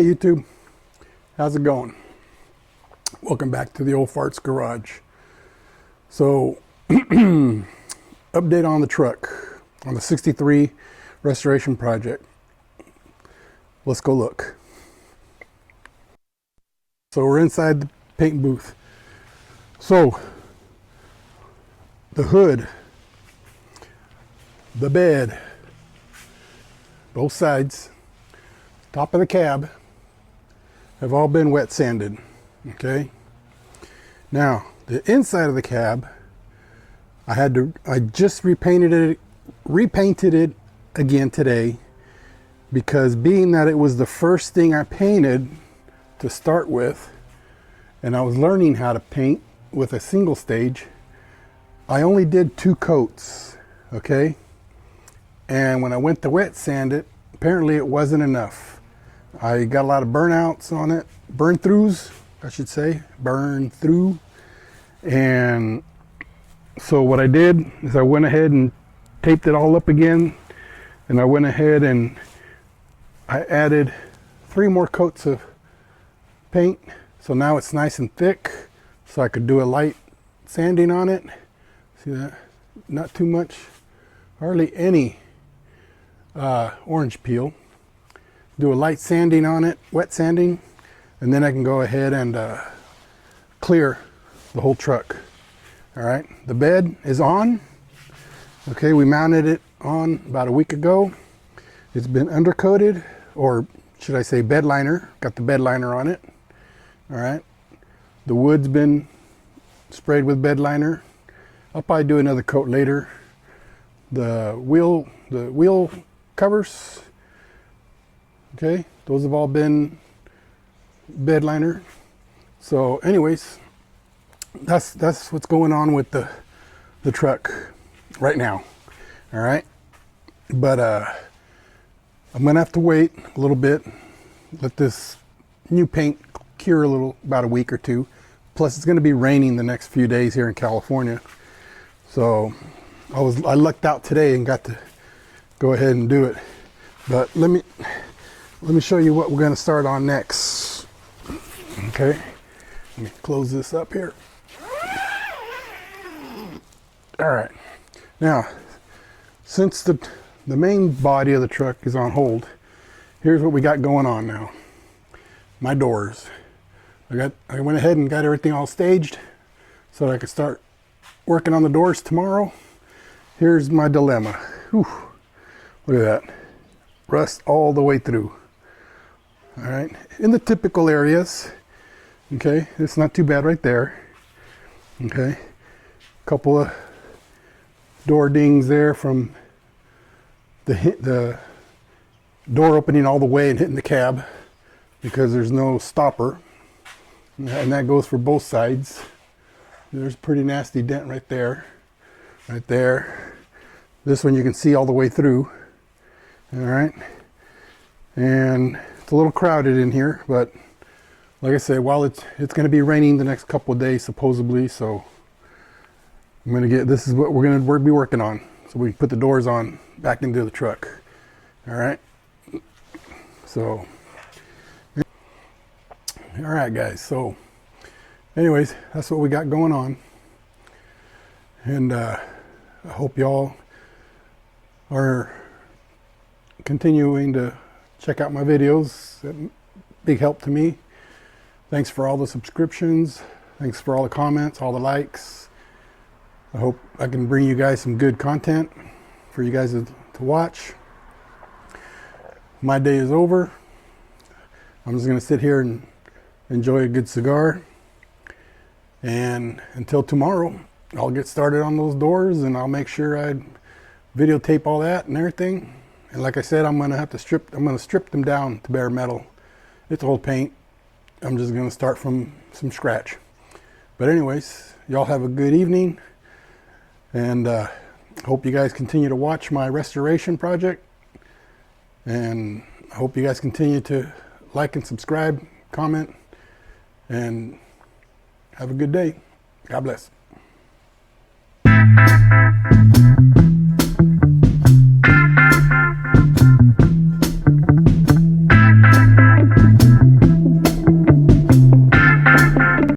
Hey YouTube, how's it going? Welcome back to the Old Farts Garage. So, update on the truck, on the 63 restoration project. Let's go look. So we're inside the paint booth. So, the hood, the bed, both sides, top of the cab have all been wet sanded. Okay. Now the inside of the cab, I just repainted it again today, because being that it was the first thing I painted to start with, and I was learning how to paint with a single stage, I only did 2 coats. Okay. And when I went to wet sand it, apparently it wasn't enough. I got a lot of burnouts on it, burn throughs, I should say, burn through. And so what I did is I went ahead and taped it all up again, and I went ahead and I added 3 more coats of paint. So now it's nice and thick, so I could do a light sanding on it. See that? Not too much, hardly any orange peel. Do a light sanding on it, wet sanding, and then I can go ahead and clear the whole truck. All right, the bed is on. Okay, we mounted it on about a week ago. It's been undercoated, or should I say bed liner. Got the bed liner on it. All right, the wood's been sprayed with bed liner. I'll probably do another coat later. The wheel covers, okay, those have all been bed liner. So anyways, that's what's going on with the truck right now. All right, but I'm gonna have to wait a little bit, let this new paint cure a little, about a week or 2. Plus it's going to be raining the next few days here in California, so I lucked out today and got to go ahead and do it. But let me show you what we're going to start on next. Okay, let me close this up here. All right, now since the main body of the truck is on hold, here's what we got going on now. My doors, I went ahead and got everything all staged so that I could start working on the doors tomorrow. Here's my dilemma. Whew. Look at that, rust all the way through. All right, in the typical areas. Okay, it's not too bad right there. Okay, couple of door dings there from the door opening all the way and hitting the cab, because there's no stopper, and that goes for both sides. There's a pretty nasty dent right there, right there. This one you can see all the way through. All right, and it's a little crowded in here, but like I said, while it's going to be raining the next couple of days supposedly, so I'm going to get, this is what we're going to be working on, so we can put the doors on back into the truck. All right, so all right guys, so anyways, that's what we got going on, and I hope y'all are continuing to check out my videos. Big help to me. Thanks for all the subscriptions, thanks for all the comments, all the likes. I hope I can bring you guys some good content for you guys to watch. My day is over. I'm just going to sit here and enjoy a good cigar, and until tomorrow I'll get started on those doors, and I'll make sure I videotape all that and everything. And like I said, I'm going to strip them down to bare metal. It's old paint. I'm just going to start from some scratch. But anyways, y'all have a good evening, and hope you guys continue to watch my restoration project, and I hope you guys continue to like and subscribe, comment, and have a good day. God bless.